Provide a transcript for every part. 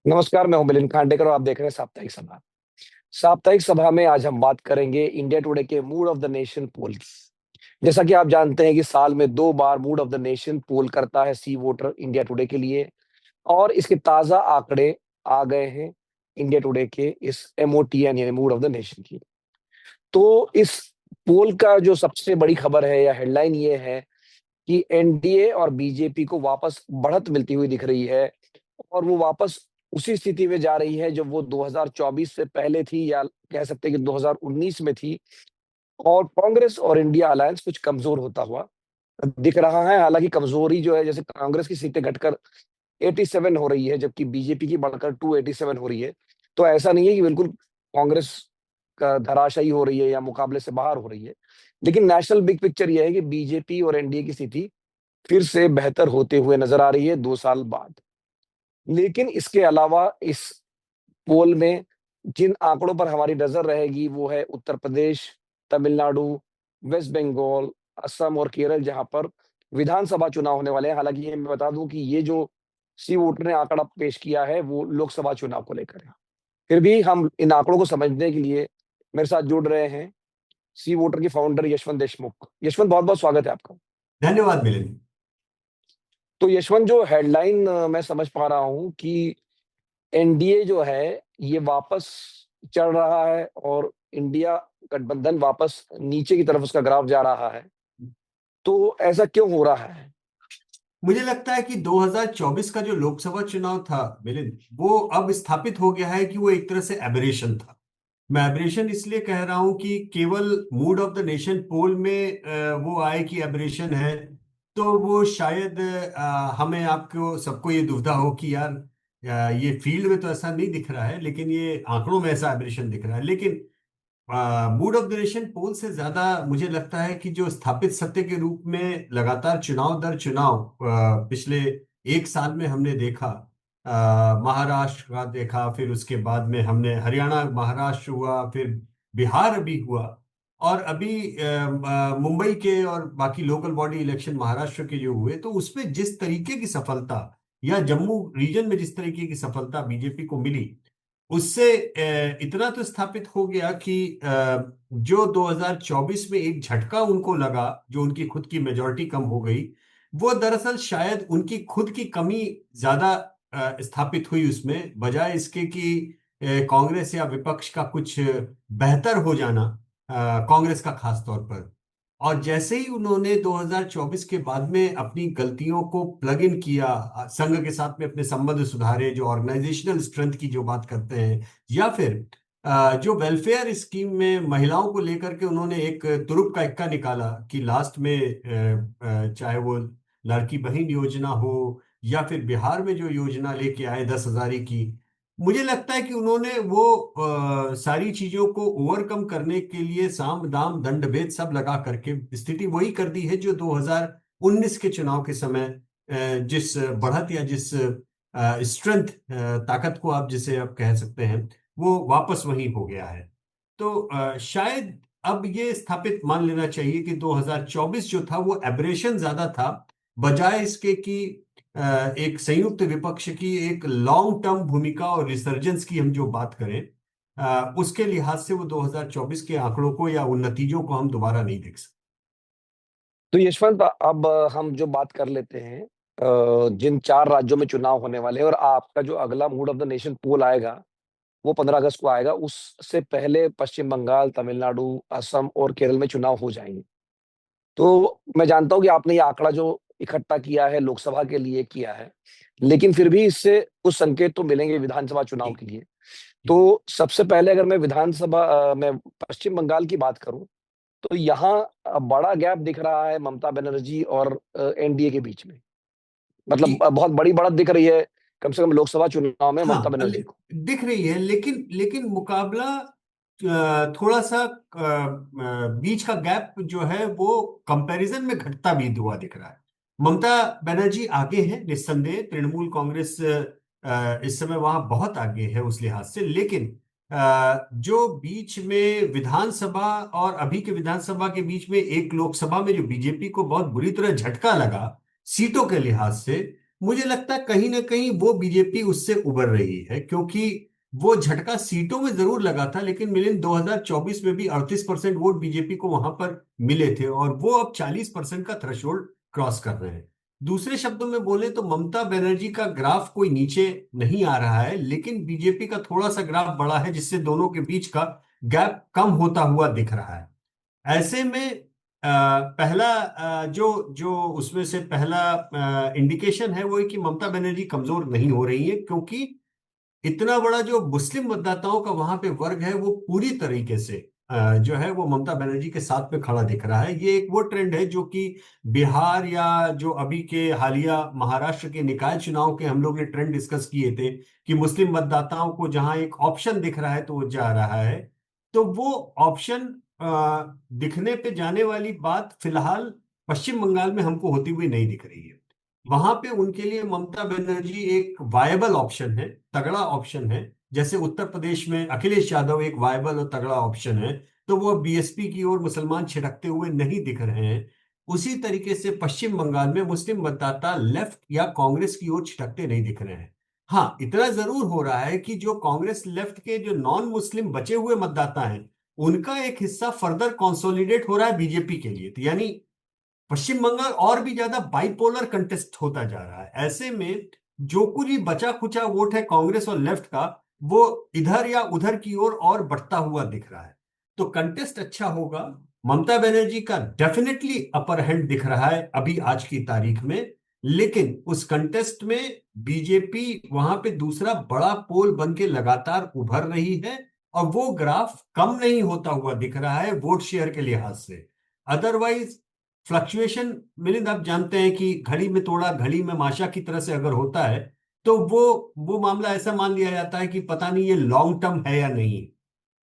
नमस्कार, मैं हूं मिलिंद खांडेकर और आप देख रहे हैं साप्ताहिक सभा। साप्ताहिक सभा में आज हम बात करेंगे इंडिया टुडे के मूड ऑफ द नेशन पोल की। जैसा कि आप जानते हैं कि साल में 2 बार मूड ऑफ द नेशन पोल करता है सी वोटर इंडिया टुडे के लिए और इसके ताज़ा आंकड़े आ गए हैं इंडिया टुडे के इस एमओटीएन यानी मूड ऑफ द नेशन की। तो इस पोल का जो सबसे बड़ी खबर है या हेडलाइन ये है कि एनडीए और बीजेपी को वापस बढ़त मिलती हुई दिख रही है और वो वापस उसी स्थिति में जा रही है जो वो 2024 से पहले थी या कह सकते हैं कि 2019 में थी। और कांग्रेस और इंडिया अलायंस कुछ कमजोर होता हुआ दिख रहा है। हालांकि कमजोरी जो है, जैसे कांग्रेस की सीटें घटकर 87 हो रही है जबकि बीजेपी की बढ़कर 287 हो रही है। तो ऐसा नहीं है कि बिल्कुल कांग्रेस का धराशायी हो रही है या मुकाबले से बाहर हो रही है। लेकिन नेशनल बिग पिक्चर यह है कि बीजेपी और एनडीए की स्थिति फिर से बेहतर होते हुए नजर आ रही है 2 साल बाद। लेकिन इसके अलावा इस पोल में जिन आंकड़ों पर हमारी नजर रहेगी वो है उत्तर प्रदेश, तमिलनाडु, वेस्ट बंगाल, असम और केरल, जहां पर विधानसभा चुनाव होने वाले हैं। हालांकि ये मैं बता दूं कि ये जो सी वोटर ने आंकड़ा पेश किया है वो लोकसभा चुनाव को लेकर है। फिर भी हम इन आंकड़ों को समझने के लिए मेरे साथ जुड़ रहे हैं सी वोटर के फाउंडर यशवंत देशमुख। यशवंत, बहुत बहुत स्वागत है आपका। धन्यवाद मिलिंद। तो यशवंत, जो हेडलाइन मैं समझ पा रहा हूँ कि एनडीए जो है ये वापस चढ़ रहा है और इंडिया गठबंधन वापस नीचे की तरफ उसका ग्राफ जा रहा है। तो ऐसा क्यों हो रहा है? मुझे लगता है कि 2024 का जो लोकसभा चुनाव था मिलिंद, वो अब स्थापित हो गया है कि वो एक तरह से एबरेशन था। मैं एबरेशन इसलिए कह रहा हूं कि केवल मूड ऑफ द नेशन पोल में वो आए कि एबरेशन है, तो वो शायद हमें आपको सबको ये दुविधा हो कि यार ये फील्ड में तो ऐसा नहीं दिख रहा है, लेकिन ये आंकड़ों में ऐसा एबरेशन दिख रहा है। लेकिन मूड ऑफ द नेशन पोल से ज्यादा मुझे लगता है कि जो स्थापित सत्य के रूप में लगातार चुनाव दर चुनाव पिछले एक साल में हमने देखा, महाराष्ट्र का देखा, फिर उसके बाद में हमने हरियाणा महाराष्ट्र हुआ, फिर बिहार अभी हुआ, और अभी मुंबई के और बाकी लोकल बॉडी इलेक्शन महाराष्ट्र के जो हुए, तो उसमें जिस तरीके की सफलता या जम्मू रीजन में जिस तरीके की सफलता बीजेपी को मिली, उससे इतना तो स्थापित हो गया कि जो 2024 में एक झटका उनको लगा, जो उनकी खुद की मेजॉरिटी कम हो गई, वो दरअसल शायद उनकी खुद की कमी ज्यादा स्थापित हुई उसमें, बजाय इसके कि कांग्रेस या विपक्ष का कुछ बेहतर हो जाना, कांग्रेस का खास तौर पर। और जैसे ही उन्होंने 2024 के बाद में अपनी गलतियों को प्लग इन किया, संघ के साथ में अपने संबंध सुधारे, जो ऑर्गेनाइजेशनल स्ट्रेंथ की जो बात करते हैं, या फिर जो वेलफेयर स्कीम में महिलाओं को लेकर के उन्होंने एक तुरुप का इक्का निकाला कि लास्ट में चाहे वो लड़की बहन योजना हो या फिर बिहार में जो योजना लेके आए 10,000 की, मुझे लगता है कि उन्होंने वो सारी चीजों को ओवरकम करने के लिए साम दाम दंड भेद सब लगा करके स्थिति वही कर दी है जो 2019 के चुनाव के समय जिस बढ़त या जिस स्ट्रेंथ, ताकत को आप जिसे आप कह सकते हैं, वो वापस वही हो गया है। तो शायद अब ये स्थापित मान लेना चाहिए कि 2024 जो था वो एब्रेशन ज्यादा था, बजाय इसके कि एक संयुक्त विपक्ष की एक लॉन्ग टर्म भूमिका और रिसर्जेंस की हम जो बात करें, उसके लिहाज से वो 2024 के आंकड़ों को या उन नतीजों को हम दोबारा नहीं देख सकते। तो यशवंत, अब हम जो बात कर लेते हैं जिन 4 राज्यों में चुनाव होने वाले हैं और आपका जो अगला मूड ऑफ द नेशन पोल आएगा वो 15 अगस्त को आएगा। उससे पहले पश्चिम बंगाल, तमिलनाडु, असम और केरल में चुनाव हो जाएंगे। तो मैं जानता हूँ कि आपने ये आंकड़ा जो इकट्ठा किया है लोकसभा के लिए किया है, लेकिन फिर भी इससे कुछ संकेत तो मिलेंगे विधानसभा चुनाव जी, के लिए। जी। तो सबसे पहले अगर मैं पश्चिम बंगाल की बात करूं तो यहाँ बड़ा गैप दिख रहा है ममता बनर्जी और एनडीए के बीच में। मतलब जी, बहुत बड़ी बढ़त दिख रही है कम से कम लोकसभा चुनाव में ममता हाँ, बनर्जी को। दिख रही है, लेकिन लेकिन मुकाबला थोड़ा सा बीच का गैप जो है वो कंपैरिजन में घटता भी हुआ दिख रहा है। ममता बनर्जी आगे है निस्संदेह, तृणमूल कांग्रेस इस समय वहां बहुत आगे है उस लिहाज से, लेकिन जो बीच में विधानसभा और अभी के विधानसभा के बीच में एक लोकसभा में जो बीजेपी को बहुत बुरी तरह झटका लगा सीटों के लिहाज से, मुझे लगता है कहीं ना कहीं वो बीजेपी उससे उबर रही है, क्योंकि वो झटका सीटों में जरूर लगा था, लेकिन मिलिंद 2024 में भी 38% वोट बीजेपी को वहां पर मिले थे, और वो अब 40% का थ्रेशोल्ड क्रॉस कर रहे हैं। दूसरे शब्दों में बोले तो ममता बनर्जी का ग्राफ कोई नीचे नहीं आ रहा है, लेकिन बीजेपी का थोड़ा सा ग्राफ बढ़ा है, जिससे दोनों के बीच का गैप कम होता हुआ दिख रहा है। ऐसे में पहला जो जो उसमें से पहला इंडिकेशन है वो है कि ममता बनर्जी कमजोर नहीं हो रही है, क्योंकि इतना बड़ा जो मुस्लिम मतदाताओं का वहां पे वर्ग है वो पूरी तरीके से जो है वो ममता बनर्जी के साथ में खड़ा दिख रहा है। ये एक वो ट्रेंड है जो कि बिहार या जो अभी के हालिया महाराष्ट्र के निकाय चुनाव के हम लोग ने ट्रेंड डिस्कस किए थे कि मुस्लिम मतदाताओं को जहां एक ऑप्शन दिख रहा है तो वो जा रहा है। तो वो ऑप्शन दिखने पे जाने वाली बात फिलहाल पश्चिम बंगाल में हमको होती हुई नहीं दिख रही है। वहां पे उनके लिए ममता बनर्जी एक वायबल ऑप्शन है, तगड़ा ऑप्शन है। जैसे उत्तर प्रदेश में अखिलेश यादव एक वायबल और तगड़ा ऑप्शन है, तो वो बीएसपी की ओर मुसलमान छिटकते हुए नहीं दिख रहे हैं। उसी तरीके से पश्चिम बंगाल में मुस्लिम मतदाता लेफ्ट या कांग्रेस की ओर छिटकते नहीं दिख रहे हैं। हाँ, इतना जरूर हो रहा है कि जो कांग्रेस लेफ्ट के जो नॉन मुस्लिम बचे हुए मतदाता हैं, उनका एक हिस्सा फर्दर कंसोलिडेट हो रहा है बीजेपी के लिए। तो यानी पश्चिम बंगाल और भी ज्यादा बाइपोलर कंटेस्ट होता जा रहा है। ऐसे में जो कुछ भी बचा खुचा वोट है कांग्रेस और लेफ्ट का, वो इधर या उधर की ओर और बढ़ता हुआ दिख रहा है। तो कंटेस्ट अच्छा होगा। ममता बनर्जी का डेफिनेटली अपर हैंड दिख रहा है अभी आज की तारीख में, लेकिन उस कंटेस्ट में बीजेपी वहां पे दूसरा बड़ा पोल बन के लगातार उभर रही है, और वो ग्राफ कम नहीं होता हुआ दिख रहा है वोट शेयर के लिहाज से। अदरवाइज फ्लक्चुएशन, मिलिंद आप जानते हैं कि घड़ी में तोड़ा घड़ी में माशा की तरह से अगर होता है, तो वो मामला ऐसा मान लिया जाता है कि पता नहीं ये लॉन्ग टर्म है या नहीं।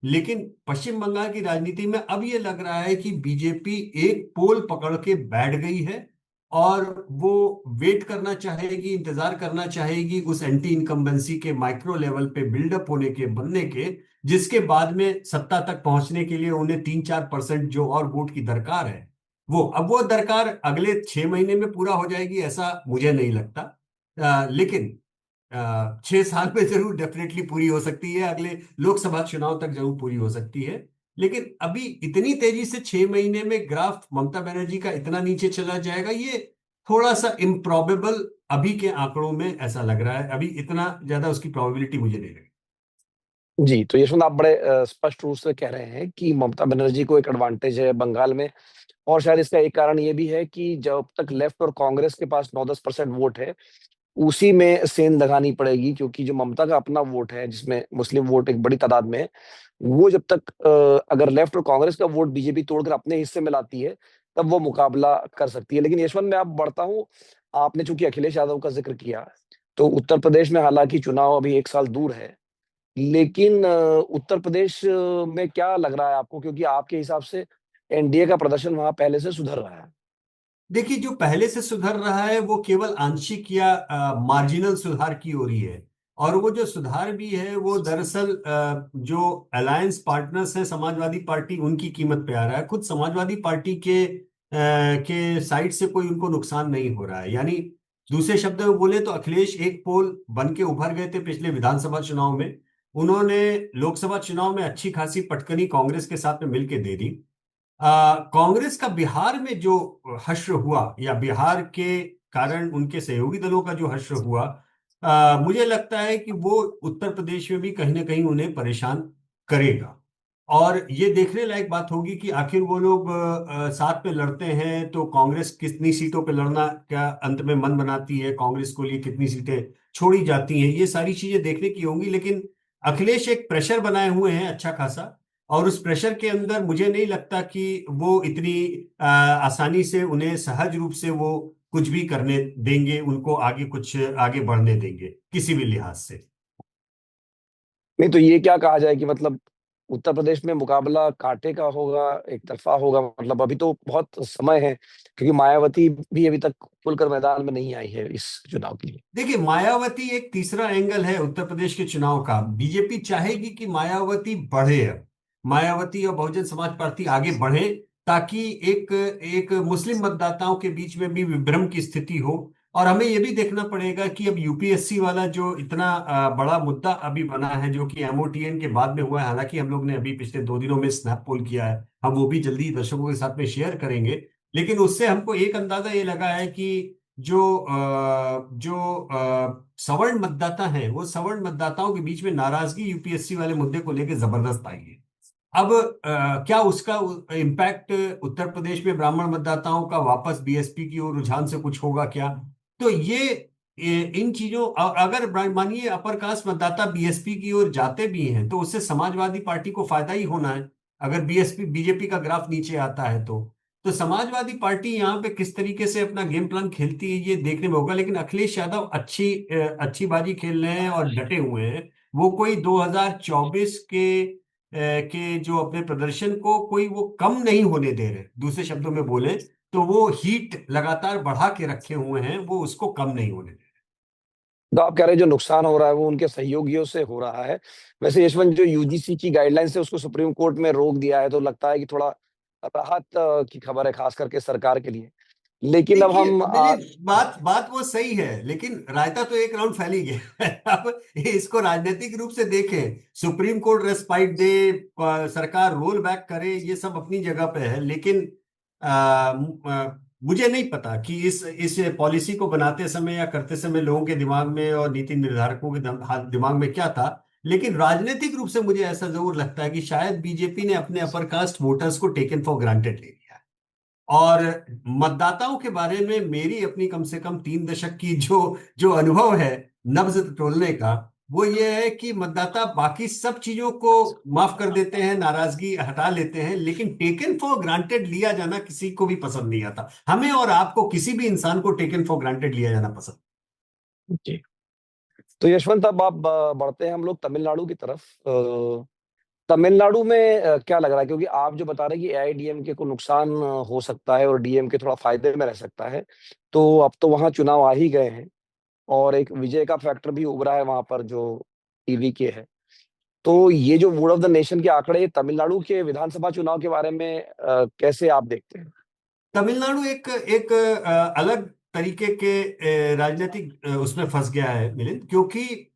लेकिन पश्चिम बंगाल की राजनीति में अब ये लग रहा है कि बीजेपी एक पोल पकड़ के बैठ गई है, और वो वेट करना चाहेगी, इंतजार करना चाहेगी उस एंटी इनकम्बेंसी के माइक्रो लेवल पे बिल्डअप होने के, बनने के, जिसके बाद में सत्ता तक पहुंचने के लिए उन्हें 3-4% जो और वोट की दरकार है, वो अब वो दरकार अगले 6 महीने में पूरा हो जाएगी ऐसा मुझे नहीं लगता। लेकिन 6 साल में जरूर डेफिनेटली पूरी हो सकती है, अगले लोकसभा चुनाव तक जरूर पूरी हो सकती है। लेकिन अभी इतनी तेजी से 6 महीने में ग्राफ ममता बनर्जी का इतना नीचे चला जाएगा, ये थोड़ा सा इम्प्रॉबेबल अभी के आंकड़ों में ऐसा लग रहा है। अभी इतना ज्यादा उसकी प्रोबेबिलिटी मुझे नहीं लगी। जी, तो यशवंत आप बड़े स्पष्ट रूप से कह रहे हैं कि ममता बनर्जी को एक एडवांटेज है बंगाल में। और शायद इसका एक कारण ये भी है कि जब तक लेफ्ट और कांग्रेस के पास 9-10% वोट है, उसी में सेंध लगानी पड़ेगी, क्योंकि जो ममता का अपना वोट है, जिसमें मुस्लिम वोट एक बड़ी तादाद में है, वो जब तक अगर लेफ्ट और कांग्रेस का वोट बीजेपी तोड़कर अपने हिस्से में लाती है, तब वो मुकाबला कर सकती है। लेकिन यशवंत, मैं अब बढ़ता हूँ। आपने चूंकि अखिलेश यादव का जिक्र किया, तो उत्तर प्रदेश में हालांकि चुनाव अभी 1 साल दूर है, लेकिन उत्तर प्रदेश में क्या लग रहा है आपको, क्योंकि आपके हिसाब से एनडीए का प्रदर्शन वहां पहले से सुधर रहा है। देखिए, जो पहले से सुधर रहा है वो केवल आंशिक या मार्जिनल सुधार की ओर ही है। और वो जो सुधार भी है वो दरअसल जो अलायंस पार्टनर्स हैं समाजवादी पार्टी, उनकी कीमत पे आ रहा है। खुद समाजवादी पार्टी के साइड से कोई उनको नुकसान नहीं हो रहा है। यानी दूसरे शब्दों में बोले तो अखिलेश एक पोल बन के उभर गए थे पिछले विधानसभा चुनाव में। उन्होंने लोकसभा चुनाव में अच्छी खासी पटकनी कांग्रेस के साथ में मिलकर दे दी। कांग्रेस का बिहार में जो हश्र हुआ, या बिहार के कारण उनके सहयोगी दलों का जो हश्र हुआ, मुझे लगता है कि वो उत्तर प्रदेश में भी कहीं ना कहीं उन्हें परेशान करेगा। और ये देखने लायक बात होगी कि आखिर वो लोग साथ में लड़ते हैं तो कांग्रेस कितनी सीटों पे लड़ना क्या अंत में मन बनाती है, कांग्रेस को लिए कितनी सीटें छोड़ी जाती हैं, ये सारी चीजें देखने की होंगी। लेकिन अखिलेश एक प्रेशर बनाए हुए हैं अच्छा खासा, और उस प्रेशर के अंदर मुझे नहीं लगता कि वो इतनी आसानी से, उन्हें सहज रूप से वो कुछ भी करने देंगे, उनको आगे कुछ आगे बढ़ने देंगे किसी भी लिहाज से। नहीं तो ये क्या कहा जाए कि मतलब उत्तर प्रदेश में मुकाबला कांटे का होगा, एक तरफा होगा, मतलब अभी तो बहुत समय है, क्योंकि मायावती भी अभी तक खुलकर मैदान में नहीं आई है इस चुनाव के लिए। देखिए, मायावती एक तीसरा एंगल है उत्तर प्रदेश के चुनाव का। बीजेपी चाहेगी कि मायावती बढ़े, अब मायावती और बहुजन समाज पार्टी आगे बढ़े, ताकि एक एक मुस्लिम मतदाताओं के बीच में भी विभ्रम की स्थिति हो। और हमें ये भी देखना पड़ेगा कि अब यूपीएससी वाला जो इतना बड़ा मुद्दा अभी बना है, जो कि एमओटीएन के बाद में हुआ है, हालांकि हम लोग ने अभी पिछले 2 दिनों में स्नैप पोल किया है, हम वो भी जल्दी दर्शकों के साथ में शेयर करेंगे। लेकिन उससे हमको एक अंदाजा ये लगा है कि जो सवर्ण मतदाता हैं, वो सवर्ण मतदाताओं के बीच में नाराजगी यूपीएससी वाले मुद्दे को लेकर जबरदस्त आई है। अब क्या उसका इम्पैक्ट उत्तर प्रदेश में ब्राह्मण मतदाताओं का वापस बीएसपी की ओर रुझान से कुछ होगा क्या? तो इन चीजों, अगर मानिए अपर कास्ट मतदाता बीएसपी की ओर जाते भी हैं, तो उससे समाजवादी पार्टी को फायदा ही होना है। अगर बीएसपी बीजेपी का ग्राफ नीचे आता है तो समाजवादी पार्टी यहाँ पे किस तरीके से अपना गेम प्लान खेलती है ये देखने में होगा। लेकिन अखिलेश यादव अच्छी बाजी खेल रहे हैं और डटे हुए हैं। वो कोई 2024 के जो अपने प्रदर्शन को कोई वो कम नहीं होने दे रहे। दूसरे शब्दों में बोले तो वो हीट लगातार बढ़ा के रखे हुए हैं, वो उसको कम नहीं होने दे तो आप कह रहे हैं जो नुकसान हो रहा है वो उनके सहयोगियों से हो रहा है। वैसे यशवंत, जो यूजीसी की गाइडलाइंस है उसको सुप्रीम कोर्ट में रोक दिया है, तो लगता है कि थोड़ा राहत की खबर है, खास करके सरकार के लिए। लेकिन अब देखिए हम मेरी बात बात वो सही है, लेकिन रायता तो एक राउंड फैल ही गया है। अब इसको राजनीतिक रूप से देखें, सुप्रीम कोर्ट रेस्पाइट दे, सरकार रोल बैक करे, ये सब अपनी जगह पे है। लेकिन मुझे नहीं पता कि इस पॉलिसी को बनाते समय या करते समय लोगों के दिमाग में और नीति निर्धारकों के दिमाग में क्या था। लेकिन राजनीतिक रूप से मुझे ऐसा जरूर लगता है कि शायद बीजेपी ने अपने अपर कास्ट वोटर्स को टेकन फॉर ग्रांटेड ले लिया। और मतदाताओं के बारे में मेरी अपनी कम से कम 3 दशक की जो जो अनुभव है नब्ज टोलने का, वो ये है कि मतदाता बाकी सब चीजों को माफ कर देते हैं, नाराजगी हटा लेते हैं, लेकिन टेकन फॉर ग्रांटेड लिया जाना किसी को भी पसंद नहीं आता। हमें और आपको, किसी भी इंसान को टेकन फॉर ग्रांटेड लिया जाना पसंद। जी। तो यशवंत, अब आप बढ़ते हैं हम लोग तमिलनाडु की तरफ। तमिलनाडु में क्या लग रहा है, क्योंकि आप जो बता रहे हैं कि एआईडीएमके को नुकसान हो सकता है और डीएमके थोड़ा फायदे में रह सकता है, तो अब तो वहां चुनाव आ ही गए हैं और एक विजय का फैक्टर भी उभरा है वहां पर जो टीवी के है। तो ये जो मूड ऑफ द नेशन के आंकड़े तमिलनाडु के विधानसभा चुनाव के बारे में कैसे आप देखते हैं? तमिलनाडु एक एक अलग तरीके के राजनीतिक उसमें फंस गया है मिलिंद, क्योंकि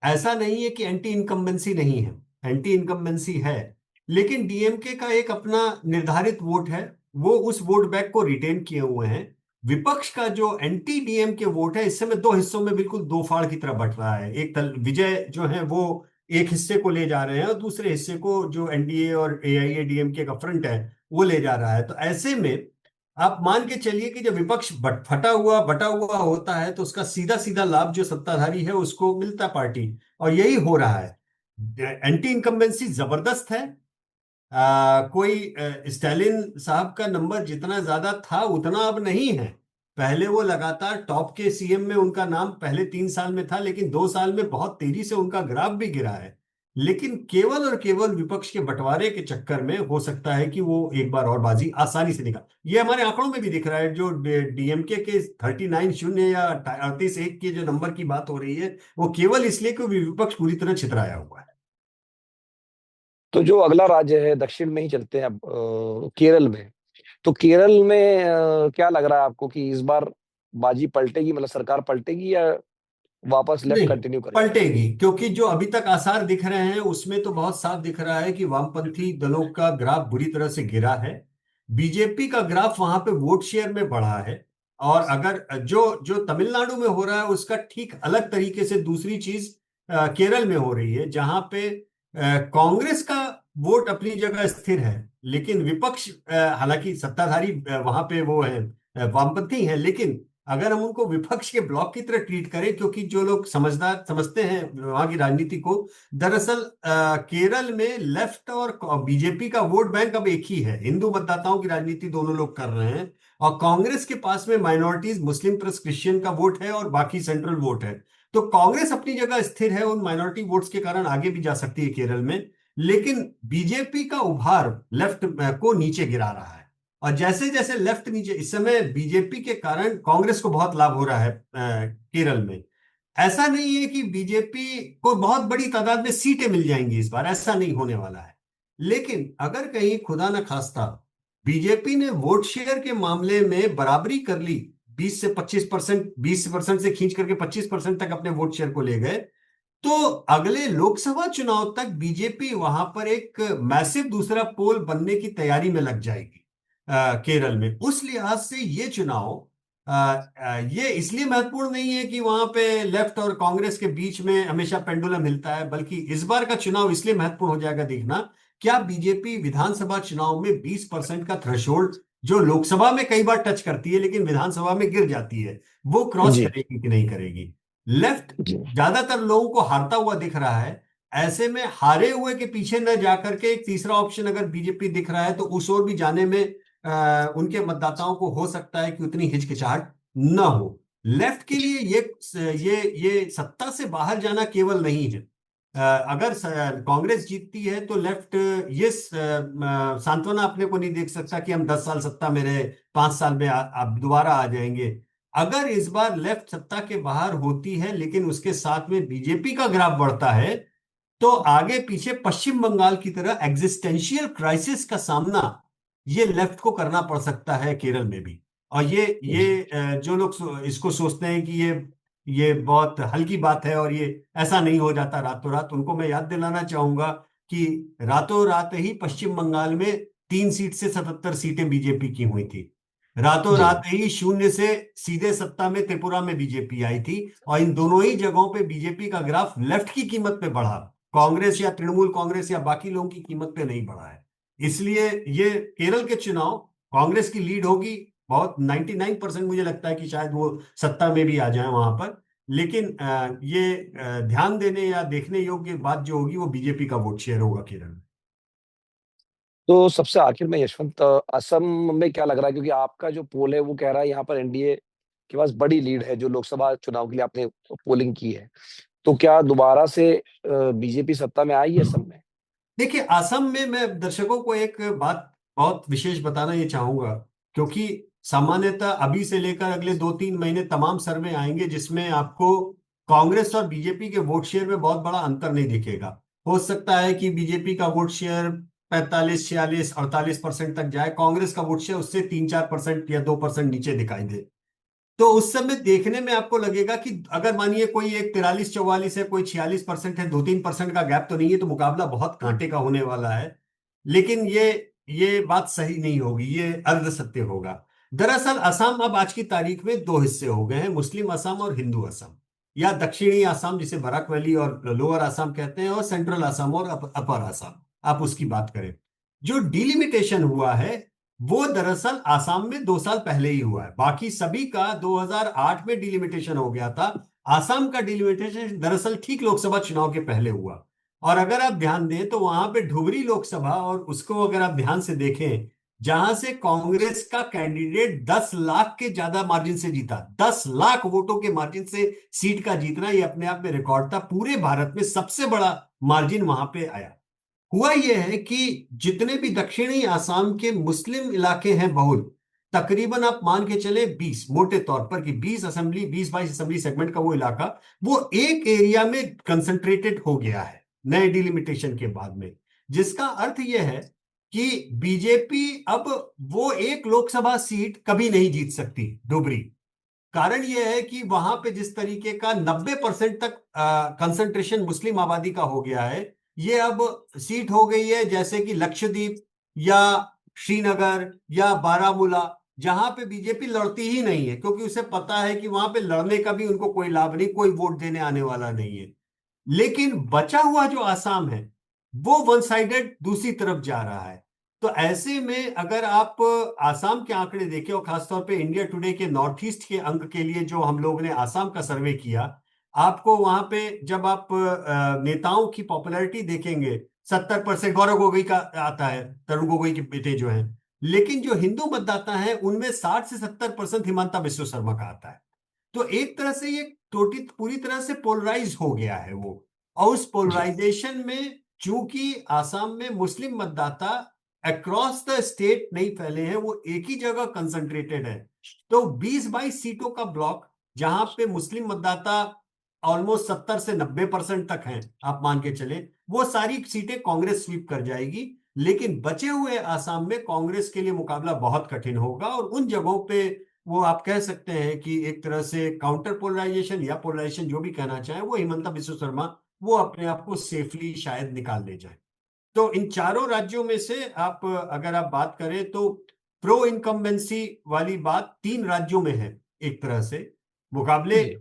ऐसा नहीं है कि एंटी इनकम्बेंसी नहीं है, एंटी इनकम्बेंसी है। लेकिन डीएमके का एक अपना निर्धारित वोट है, वो उस वोट बैंक को रिटेन किए हुए हैं। विपक्ष का जो एंटी डीएमके वोट है, इस समय दो हिस्सों में बिल्कुल दो फाड़ की तरह बंट रहा है। विजय जो है वो एक हिस्से को ले जा रहे हैं और दूसरे हिस्से को जो एनडीए और एआईएडीएमके का फ्रंट है वो ले जा रहा है। तो ऐसे में आप मान के चलिए कि जब विपक्ष बटा हुआ होता है, तो उसका सीधा सीधा लाभ जो सत्ताधारी है उसको मिलता है पार्टी। और यही हो रहा है। एंटी इनकम्बेंसी जबरदस्त है। कोई स्टालिन साहब का नंबर जितना ज्यादा था उतना अब नहीं है। पहले वो लगातार टॉप के सीएम में उनका नाम पहले 3 साल में था, लेकिन 2 साल में बहुत तेजी से उनका ग्राफ भी गिरा है। लेकिन केवल और केवल विपक्ष के बंटवारे के चक्कर में हो सकता है कि वो एक बार और बाजी आसानी से निकाल। ये हमारे आंकड़ों में भी दिख रहा है। जो डीएमके के 39-0 या 38-1 के जो नंबर की बात हो रही है, वो केवल इसलिए कि विपक्ष पूरी तरह छितराया हुआ है। तो जो अगला राज्य है, दक्षिण में ही चलते हैं अब, केरल में। तो केरल में क्या लग रहा है आपको कि इस बार बाजी पलटेगी, मतलब सरकार पलटेगी या वापस लेफ्ट नहीं, कंटिन्यू करेगी? पलटेगी, क्योंकि जो अभी तक आसार दिख रहे हैं उसमें तो बहुत साफ दिख रहा है कि वामपंथी दलों का ग्राफ बुरी तरह से गिरा है। बीजेपी का ग्राफ वहां पे वोट शेयर में बढ़ा है। और अगर जो जो तमिलनाडु में हो रहा है उसका ठीक अलग तरीके से दूसरी चीज केरल में हो रही है, जहां पे कांग्रेस का वोट अपनी जगह स्थिर है, लेकिन विपक्ष हालांकि सत्ताधारी वहां पे वो है, वामपंथी है, लेकिन अगर हम उनको विपक्ष के ब्लॉक की तरह ट्रीट करें, क्योंकि जो लोग समझदार समझते हैं वहां की राजनीति को, दरअसल केरल में लेफ्ट और बीजेपी का वोट बैंक अब एक ही है। हिंदू मतदाताओं की राजनीति दोनों लोग कर रहे हैं, और कांग्रेस के पास में माइनॉरिटीज, मुस्लिम प्लस क्रिश्चियन का वोट है और बाकी सेंट्रल वोट है। तो कांग्रेस अपनी जगह स्थिर है, उन माइनॉरिटी वोट्स के कारण आगे भी जा सकती है केरल में। लेकिन बीजेपी का उभार लेफ्ट को नीचे गिरा रहा है। और जैसे जैसे लेफ्ट नीचे, इस समय बीजेपी के कारण कांग्रेस को बहुत लाभ हो रहा है केरल में। ऐसा नहीं है कि बीजेपी को बहुत बड़ी तादाद में सीटें मिल जाएंगी इस बार, ऐसा नहीं होने वाला है। लेकिन अगर कहीं खुदा न खास्ता बीजेपी ने वोट शेयर के मामले में बराबरी कर ली 20% से खींच करके 25% तक अपने वोट शेयर को ले गए, तो अगले लोकसभा चुनाव तक बीजेपी वहां पर एक मैसिव दूसरा पोल बनने की तैयारी में लग जाएगी केरल में। उस लिहाज से ये चुनाव ये इसलिए महत्वपूर्ण नहीं है कि वहां पे लेफ्ट और कांग्रेस के बीच में हमेशा पेंडुलम हिलता है, बल्कि इस बार का चुनाव इसलिए महत्वपूर्ण हो जाएगा देखना, क्या बीजेपी विधानसभा चुनाव में 20% का थ्रेशोल्ड जो लोकसभा में कई बार टच करती है लेकिन विधानसभा में गिर जाती है, वो क्रॉस जी करेगी कि नहीं करेगी। लेफ्ट जी ज्यादातर लोगों को हारता हुआ दिख रहा है, ऐसे में हारे हुए के पीछे न जाकर के एक तीसरा ऑप्शन अगर बीजेपी दिख रहा है तो उस ओर भी जाने में उनके मतदाताओं को हो सकता है कि उतनी हिचकिचाहट न हो। लेफ्ट के लिए ये सत्ता से बाहर जाना केवल नहीं है। अगर कांग्रेस जीतती है तो लेफ्ट ये सांत्वना अपने को नहीं देख सकता कि हम 10 साल सत्ता में रहे, 5 साल में आप दोबारा आ जाएंगे। अगर इस बार लेफ्ट सत्ता के बाहर होती है लेकिन उसके साथ में बीजेपी का ग्राफ बढ़ता है, तो आगे पीछे पश्चिम बंगाल की तरह एग्जिस्टेंशियल क्राइसिस का सामना ये लेफ्ट को करना पड़ सकता है केरल में भी। और जी। जो लोग इसको सोचते हैं कि ये बहुत हल्की बात है और ये ऐसा नहीं हो जाता रातों रात, उनको मैं याद दिलाना चाहूंगा कि रातों रात ही पश्चिम बंगाल में 3 सीट से 77 सीटें बीजेपी की हुई थी। रातों जी रात ही शून्य से सीधे सत्ता में त्रिपुरा में बीजेपी आई थी, और इन दोनों ही जगहों पे बीजेपी का ग्राफ लेफ्ट की कीमत पे बढ़ा, कांग्रेस या तृणमूल कांग्रेस या बाकी लोगों की कीमत पे नहीं बढ़ा है। इसलिए ये केरल के चुनाव कांग्रेस की लीड होगी बहुत, 99% मुझे लगता है कि शायद वो सत्ता में भी आ जाए वहां पर। लेकिन ये ध्यान देने या देखने योग्य बात जो होगी वो बीजेपी का वोट शेयर होगा केरल में। तो सबसे आखिर में यशवंत, असम में क्या लग रहा है, क्योंकि आपका जो पोल है वो कह रहा है यहाँ पर एनडीए के पास बड़ी लीड है, जो लोकसभा चुनाव के लिए आपने पोलिंग की है, तो क्या दोबारा से बीजेपी सत्ता में आएगी असम में? देखिए, असम में मैं दर्शकों को एक बात बहुत विशेष बताना ये चाहूंगा, क्योंकि सामान्यतः अभी से लेकर अगले 2-3 महीने तमाम सर्वे आएंगे जिसमें आपको कांग्रेस और बीजेपी के वोट शेयर में बहुत बड़ा अंतर नहीं दिखेगा। हो सकता है कि बीजेपी का वोट शेयर 45, 46, 48% तक जाए, कांग्रेस का वोट शेयर उससे 3-4% या 2% नीचे दिखाई दे। तो उस समय देखने में आपको लगेगा कि अगर मानिए कोई एक 43-44 है, कोई 46% है, 2-3% का गैप तो नहीं है, तो मुकाबला बहुत कांटे का होने वाला है। लेकिन ये बात सही नहीं होगी, ये अर्ध सत्य होगा। दरअसल असम अब आज की तारीख में दो हिस्से हो गए हैं, मुस्लिम असम और हिंदू असम, या दक्षिणी असम जिसे बराक वैली और लोअर असम कहते हैं, और सेंट्रल असम और अपर असम, आप उसकी बात करें। जो डिलिमिटेशन हुआ है वो दरअसल आसाम में 2 साल पहले ही हुआ है, बाकी सभी का 2008 में डिलिमिटेशन हो गया था। आसाम का डिलिमिटेशन दरअसल ठीक लोकसभा चुनाव के पहले हुआ। और अगर आप ध्यान दें तो वहां पे धुबरी लोकसभा, और उसको अगर आप ध्यान से देखें, जहां से कांग्रेस का कैंडिडेट 10 लाख के ज्यादा मार्जिन से जीता, 10 लाख वोटों के मार्जिन से सीट का जीतना, ये अपने आप में रिकॉर्ड था, पूरे भारत में सबसे बड़ा मार्जिन वहां पे आया। हुआ यह है कि जितने भी दक्षिणी आसाम के मुस्लिम इलाके हैं बहुल, तकरीबन आप मान के चले 20, मोटे तौर पर कि 20-22 असेंबली सेगमेंट का वो इलाका, वो एक एरिया में कंसंट्रेटेड हो गया है नए डिलिमिटेशन के बाद में। जिसका अर्थ यह है कि बीजेपी अब वो एक लोकसभा सीट कभी नहीं जीत सकती डोबरी। कारण यह है कि वहां पे जिस तरीके का 90% तक कंसंट्रेशन मुस्लिम आबादी का हो गया है, ये अब सीट हो गई है जैसे कि लक्षद्वीप या श्रीनगर या बारामूला, जहां पे बीजेपी लड़ती ही नहीं है, क्योंकि उसे पता है कि वहां पे लड़ने का भी उनको कोई लाभ नहीं, कोई वोट देने आने वाला नहीं है। लेकिन बचा हुआ जो आसाम है वो वन साइडेड दूसरी तरफ जा रहा है। तो ऐसे में अगर आप आसाम के आंकड़े देखें, और खासतौर पे इंडिया टुडे के नॉर्थ ईस्ट के अंक के लिए जो हम लोग ने आसाम का सर्वे किया, आपको वहां पे जब आप नेताओं की पॉपुलैरिटी देखेंगे, 70% गौरव गोगोई का आता है, तरुण गोगोई के बेटे जो हैं। लेकिन जो हिंदू मतदाता हैं उनमें 60 से 70% हिमांता बिस्व शर्मा का आता है। तो एक तरह से ये टोटी पूरी तरह से पोलराइज हो गया है वो। और उस जी पोलराइजेशन में चूंकि आसाम में मुस्लिम मतदाता अक्रॉस द स्टेट नहीं फैले हैं, वो एक ही जगह कंसंट्रेटेड है, तो 20-22 सीटों का ब्लॉक, जहां पे मुस्लिम मतदाता ऑलमोस्ट 70 से 90% तक हैं, आप मान के चले, वो सारी सीटें कांग्रेस स्वीप कर जाएगी। लेकिन बचे हुए आसाम में कांग्रेस के लिए मुकाबला बहुत कठिन होगा, और उन जगहों पे वो आप कह सकते हैं कि एक तरह से काउंटर पोलराइजेशन या पोलराइजेशन जो भी कहना चाहें, वो हिमंता बिस्वा शर्मा वो अपने आप को सेफली शायद निकाल ले जाए। तो इन चारों राज्यों में से आप अगर आप बात करें तो प्रो इनकम्बेंसी वाली बात 3 राज्यों में है। एक तरह से मुकाबले जी।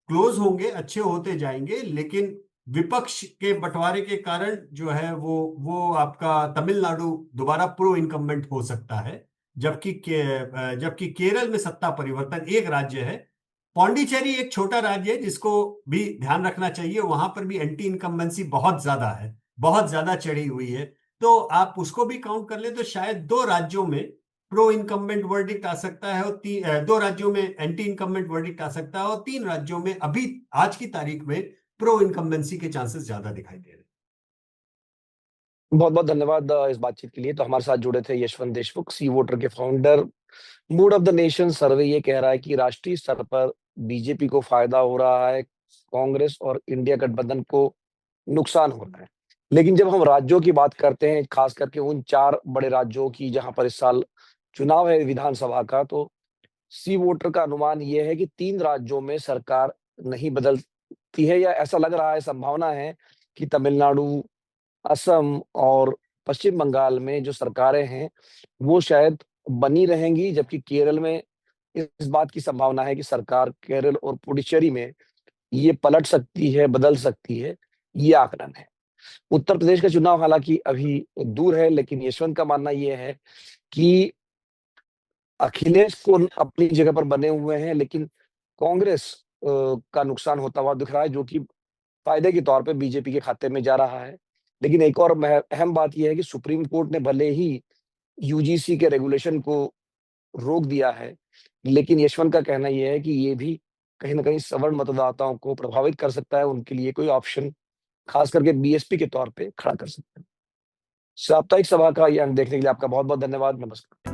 क्लोज होंगे, अच्छे होते जाएंगे, लेकिन विपक्ष के बंटवारे के कारण जो है वो आपका तमिलनाडु दोबारा प्रो इनकम्बेंट हो सकता है। जबकि केरल में सत्ता परिवर्तन एक राज्य है। पौंडीचेरी एक छोटा राज्य है जिसको भी ध्यान रखना चाहिए, वहां पर भी एंटी इनकम्बेंसी बहुत ज्यादा है, बहुत ज्यादा चढ़ी हुई है। तो आप उसको भी काउंट कर ले तो शायद 2 राज्यों में प्रो इनकम्बेंट वर्डिक्ट आ सकता है, और 2 राज्यों में एंटी इनकम्बेंट वर्डिक्ट आ सकता है, और 3 राज्यों में अभी आज की तारीख में प्रो इनकम्बेंसी के चांसेस ज्यादा दिखाई दे रहे हैं। बहुत बहुत धन्यवाद इस बातचीत के लिए। तो हमारे साथ जुड़े थे यशवंत देशमुख, सी वोटर के founder. Mood off the nation सर्वे ये कह रहा है कि राष्ट्रीय स्तर पर बीजेपी को फायदा हो रहा है, कांग्रेस और इंडिया गठबंधन को नुकसान हो रहा है। लेकिन जब हम राज्यों की बात करते हैं, खास करके उन 4 बड़े राज्यों की जहां पर इस साल चुनाव है विधानसभा का, तो सी वोटर का अनुमान यह है कि 3 राज्यों में सरकार नहीं बदलती है, या ऐसा लग रहा है, संभावना है कि तमिलनाडु, असम और पश्चिम बंगाल में जो सरकारें हैं, वो शायद बनी रहेंगी, जबकि केरल में इस बात की संभावना है कि सरकार केरल और पुडुचेरी में ये पलट सकती है, बदल सकती है, ये आकलन है। उत्तर प्रदेश का चुनाव हालांकि अभी दूर है, लेकिन यशवंत का मानना ये है कि अखिलेश को अपनी जगह पर बने हुए हैं, लेकिन कांग्रेस का नुकसान होता हुआ दिख रहा है, जो कि फायदे के तौर पे बीजेपी के खाते में जा रहा है। लेकिन एक और अहम बात यह है कि सुप्रीम कोर्ट ने भले ही यूजीसी के रेगुलेशन को रोक दिया है, लेकिन यशवंत का कहना यह है कि ये भी कहीं न कहीं सवर्ण मतदाताओं को प्रभावित कर सकता है, उनके लिए कोई ऑप्शन खास करके बीएसपी के तौर पे खड़ा कर सकता है। साप्ताहिक सभा का ये अंक देखने के लिए आपका बहुत-बहुत धन्यवाद। नमस्कार।